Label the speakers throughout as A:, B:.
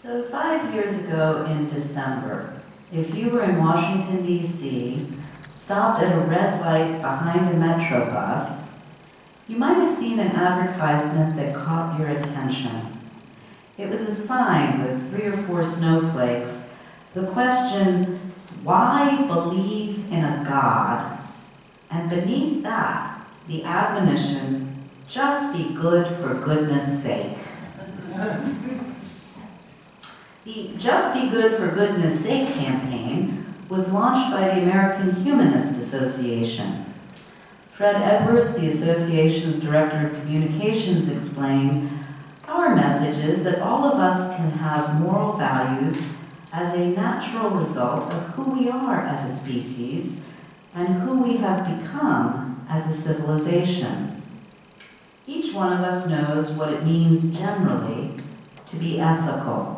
A: So 5 years ago in December, if you were in Washington, D.C., stopped at a red light behind a metro bus, you might have seen an advertisement that caught your attention. It was a sign with 3 or 4 snowflakes. The question, why believe in a God? And beneath that, the admonition, just be good for goodness sake. The Just Be Good for Goodness Sake campaign was launched by the American Humanist Association. Fred Edwards, the association's director of communications, explained, "Our message is that all of us can have moral values as a natural result of who we are as a species and who we have become as a civilization. Each one of us knows what it means generally to be ethical."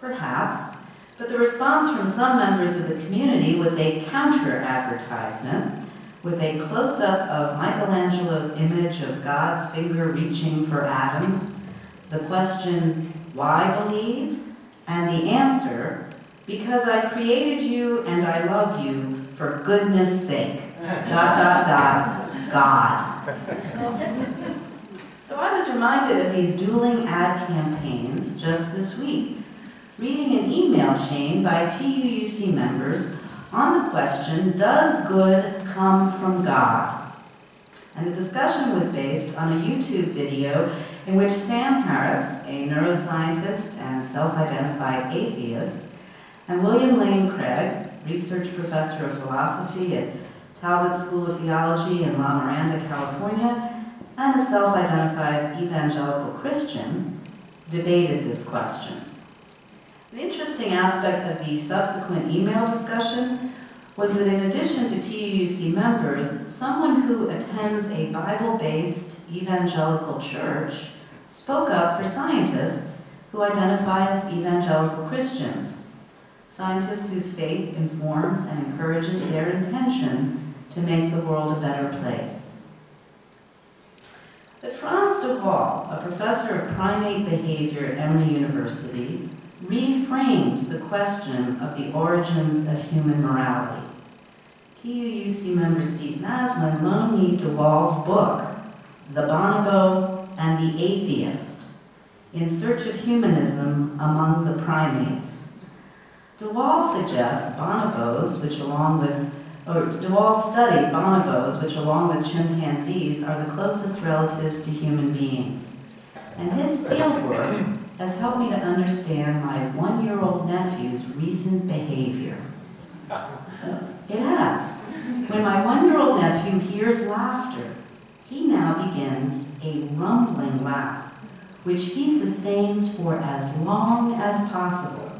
A: Perhaps, but the response from some members of the community was a counter-advertisement with a close-up of Michelangelo's image of God's finger reaching for atoms, the question, why believe? And the answer, because I created you and I love you for goodness sake, ... God. So I was reminded of these dueling ad campaigns just this week, reading an email chain by TUUC members on the question, does good come from God? And the discussion was based on a YouTube video in which Sam Harris, a neuroscientist and self-identified atheist, and William Lane Craig, research professor of philosophy at Talbot School of Theology in La Miranda, California, and a self-identified evangelical Christian, debated this question. An interesting aspect of the subsequent email discussion was that in addition to TUUC members, someone who attends a Bible-based evangelical church spoke up for scientists who identify as evangelical Christians, scientists whose faith informs and encourages their intention to make the world a better place. But Frans de Waal, a professor of primate behavior at Emory University, reframes the question of the origins of human morality. TUUC member Steve Maslen loaned me de Waal's book, The Bonobo and the Atheist, In Search of Humanism Among the Primates. De Waal suggests De Waal studied bonobos, which along with chimpanzees are the closest relatives to human beings. And his fieldwork has helped me to understand my 1-year-old nephew's recent behavior. It has. When my 1-year-old nephew hears laughter, he now begins a rumbling laugh, which he sustains for as long as possible,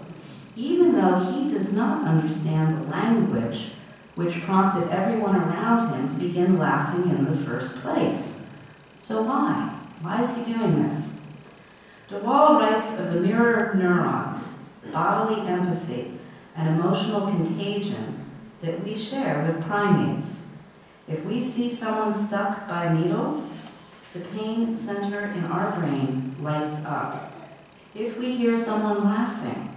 A: even though he does not understand the language which prompted everyone around him to begin laughing in the first place. So why? Why is he doing this? De Waal writes of the mirror of neurons, bodily empathy, and emotional contagion that we share with primates. If we see someone stuck by a needle, the pain center in our brain lights up. If we hear someone laughing,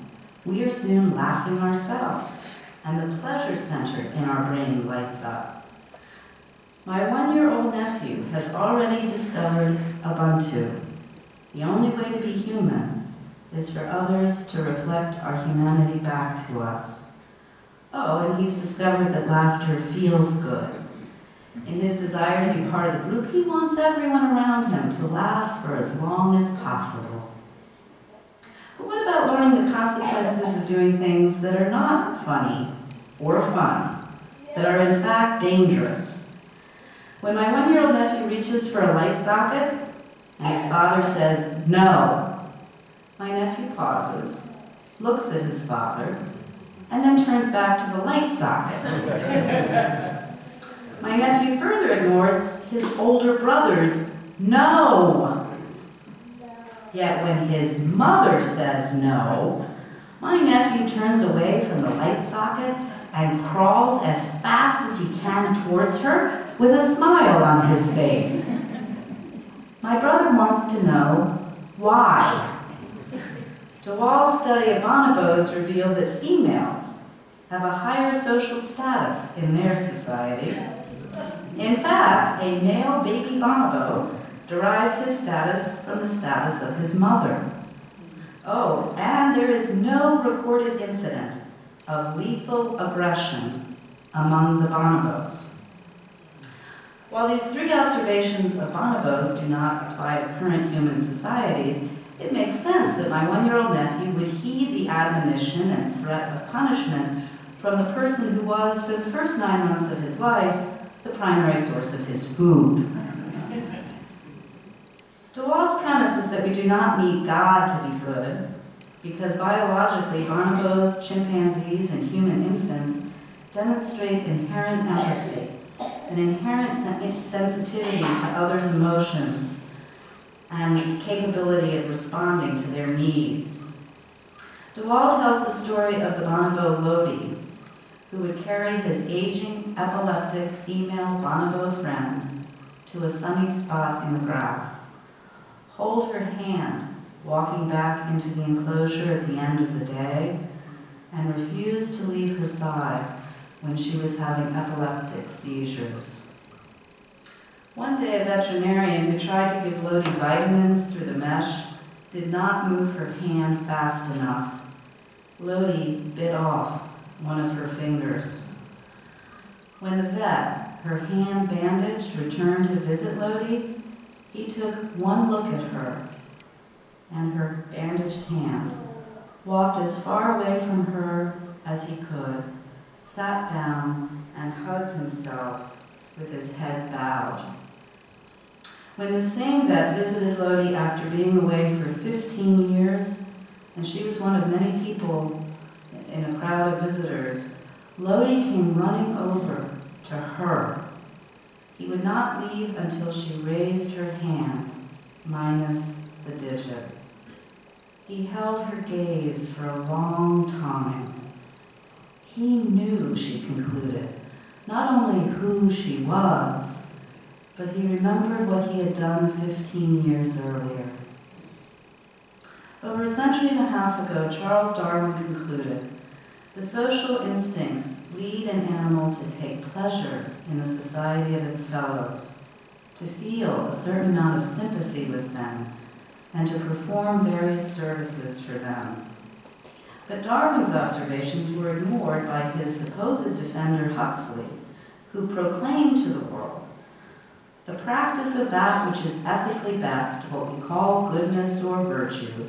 A: we are soon laughing ourselves, and the pleasure center in our brain lights up. My 1-year-old nephew has already discovered Ubuntu. The only way to be human is for others to reflect our humanity back to us. Oh, and he's discovered that laughter feels good. In his desire to be part of the group, he wants everyone around him to laugh for as long as possible. But what about learning the consequences of doing things that are not funny or fun, that are in fact dangerous? When my 1-year-old nephew reaches for a light socket, and his father says, no, my nephew pauses, looks at his father, and then turns back to the light socket. My nephew further ignores his older brother's no. Yet when his mother says no, my nephew turns away from the light socket and crawls as fast as he can towards her with a smile on his face. My brother wants to know why. De Waal's study of bonobos revealed that females have a higher social status in their society. In fact, a male baby bonobo derives his status from the status of his mother. Oh, and there is no recorded incident of lethal aggression among the bonobos. While these three observations of bonobos do not apply to current human societies, it makes sense that my one-year-old nephew would heed the admonition and threat of punishment from the person who was, for the first 9 months of his life, the primary source of his food. De Waal's premise is that we do not need God to be good, because biologically, bonobos, chimpanzees, and human infants demonstrate inherent empathy, an inherent sensitivity to others' emotions, and capability of responding to their needs. De Waal tells the story of the bonobo Lodi, who would carry his aging, epileptic female bonobo friend to a sunny spot in the grass, hold her hand walking back into the enclosure at the end of the day, and refuse to leave her side when she was having epileptic seizures. One day, a veterinarian who tried to give Lodi vitamins through the mesh did not move her hand fast enough. Lodi bit off one of her fingers. When the vet, her hand bandaged, returned to visit Lodi, he took one look at her and her bandaged hand, walked as far away from her as he could, sat down, and hugged himself with his head bowed. When the same vet visited Lodi after being away for 15 years, and she was one of many people in a crowd of visitors, Lodi came running over to her. He would not leave until she raised her hand, minus the digit. He held her gaze for a long time. He knew, she concluded, not only who she was, but he remembered what he had done 15 years earlier. Over a century and a half ago, Charles Darwin concluded, the social instincts lead an animal to take pleasure in the society of its fellows, to feel a certain amount of sympathy with them, and to perform various services for them. But Darwin's observations were ignored by his supposed defender Huxley, who proclaimed to the world, the practice of that which is ethically best, what we call goodness or virtue,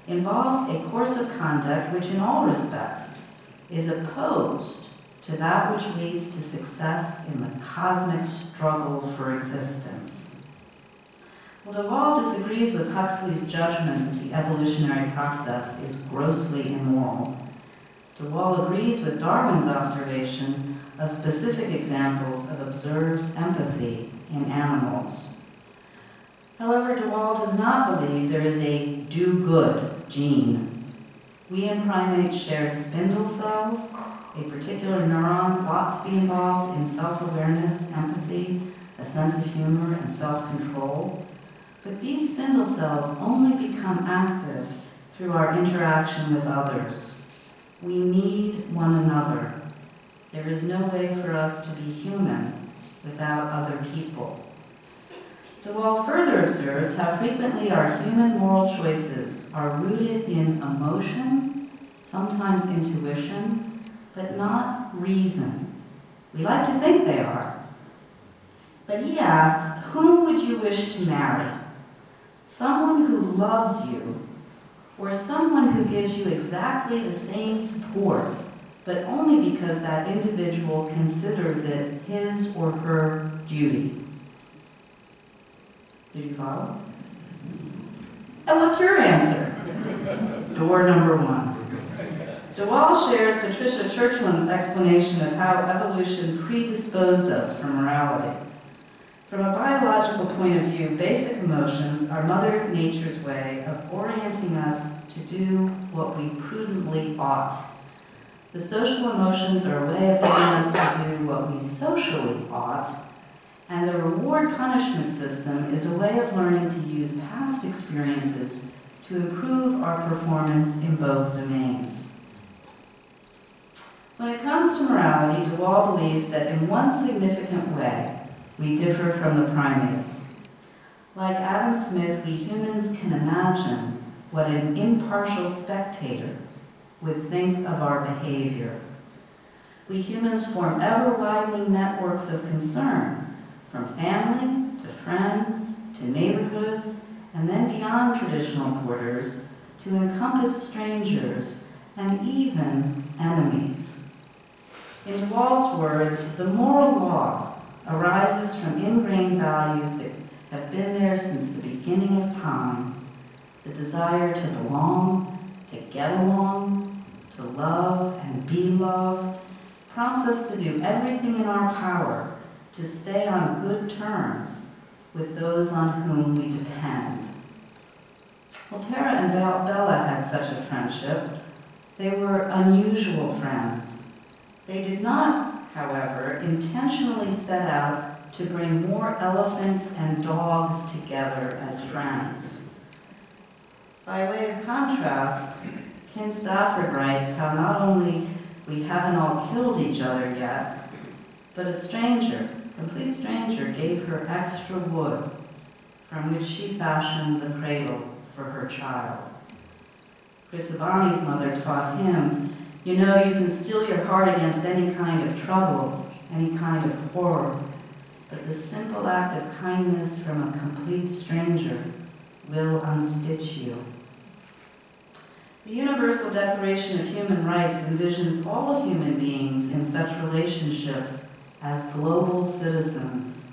A: involves a course of conduct which in all respects is opposed to that which leads to success in the cosmic struggle for existence. Well, De Waal disagrees with Huxley's judgment that the evolutionary process is grossly immoral. De Waal agrees with Darwin's observation of specific examples of observed empathy in animals. However, De Waal does not believe there is a do-good gene. We in primates share spindle cells, a particular neuron thought to be involved in self-awareness, empathy, a sense of humor, and self-control. But these spindle cells only become active through our interaction with others. We need one another. There is no way for us to be human without other people. De Waal further observes how frequently our human moral choices are rooted in emotion, sometimes intuition, but not reason. We like to think they are. But he asks, whom would you wish to marry? Someone who loves you, or someone who gives you exactly the same support, but only because that individual considers it his or her duty. Did you follow? And what's your answer? Door number one. De Waal shares Patricia Churchland's explanation of how evolution predisposed us for morality. From a biological point of view, basic emotions are Mother Nature's way of orienting us to do what we prudently ought. The social emotions are a way of getting us to do what we socially ought, and the reward-punishment system is a way of learning to use past experiences to improve our performance in both domains. When it comes to morality, de Waal believes that in one significant way, we differ from the primates. Like Adam Smith, we humans can imagine what an impartial spectator would think of our behavior. We humans form ever-widening networks of concern, from family to friends to neighborhoods, and then beyond traditional borders to encompass strangers and even enemies. In de Waal's words, the moral law arises from ingrained values that have been there since the beginning of time: the desire to belong, to get along, to love and be loved, prompts us to do everything in our power to stay on good terms with those on whom we depend. Well, Tara and Bella had such a friendship. They were unusual friends. They did not, however, intentionally set out to bring more elephants and dogs together as friends. By way of contrast, Kim Stafford writes how not only we haven't all killed each other yet, but a stranger, complete stranger, gave her extra wood from which she fashioned the cradle for her child. Chris Avani's mother taught him, you know, you can steel your heart against any kind of trouble, any kind of horror, but the simple act of kindness from a complete stranger will unstitch you. The Universal Declaration of Human Rights envisions all human beings in such relationships as global citizens.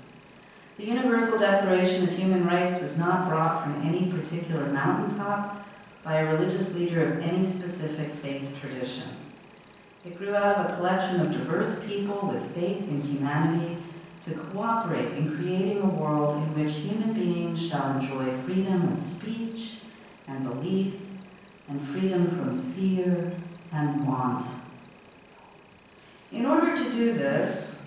A: The Universal Declaration of Human Rights was not brought from any particular mountaintop by a religious leader of any specific faith tradition. It grew out of a collection of diverse people with faith in humanity to cooperate in creating a world in which human beings shall enjoy freedom of speech and belief and freedom from fear and want. In order to do this,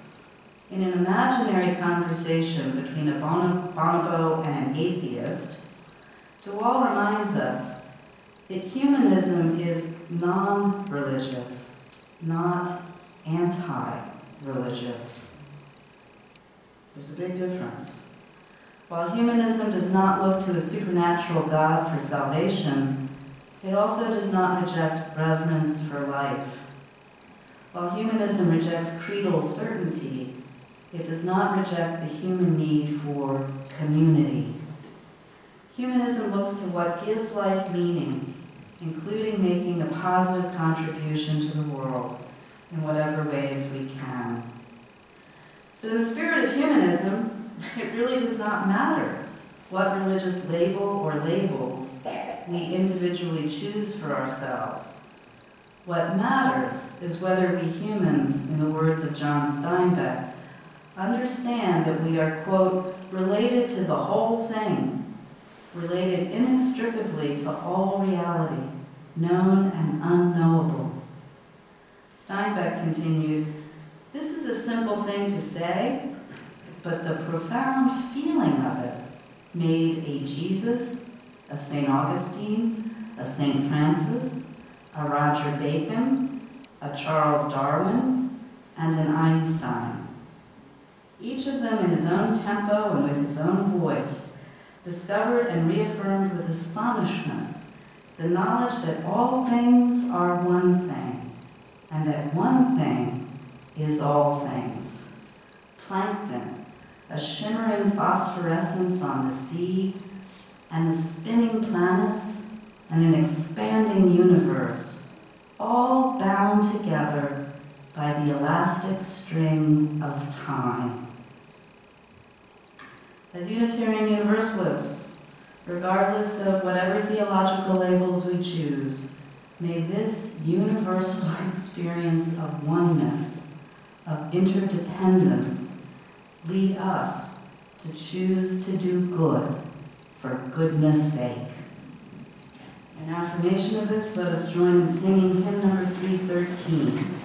A: in an imaginary conversation between a bonobo and an atheist, de Waal reminds us that humanism is non-religious, not anti-religious. There's a big difference. While humanism does not look to a supernatural God for salvation, it also does not reject reverence for life. While humanism rejects creedal certainty, it does not reject the human need for community. Humanism looks to what gives life meaning, including making a positive contribution to the world in whatever ways we can. So in the spirit of humanism, it really does not matter what religious label or labels we individually choose for ourselves. What matters is whether we humans, in the words of John Steinbeck, understand that we are, quote, related to the whole thing, related inextricably to all reality, known and unknowable. Steinbeck continued, this is a simple thing to say, but the profound feeling of it made a Jesus, a St. Augustine, a St. Francis, a Roger Bacon, a Charles Darwin, and an Einstein. Each of them in his own tempo and with his own voice discovered and reaffirmed with astonishment the knowledge that all things are one thing, and that one thing is all things. Plankton, a shimmering phosphorescence on the sea, and the spinning planets, and an expanding universe, all bound together by the elastic string of time. As Unitarian Universalists, regardless of whatever theological labels we choose, may this universal experience of oneness, of interdependence, lead us to choose to do good for goodness sake. In affirmation of this, let us join in singing hymn number 313.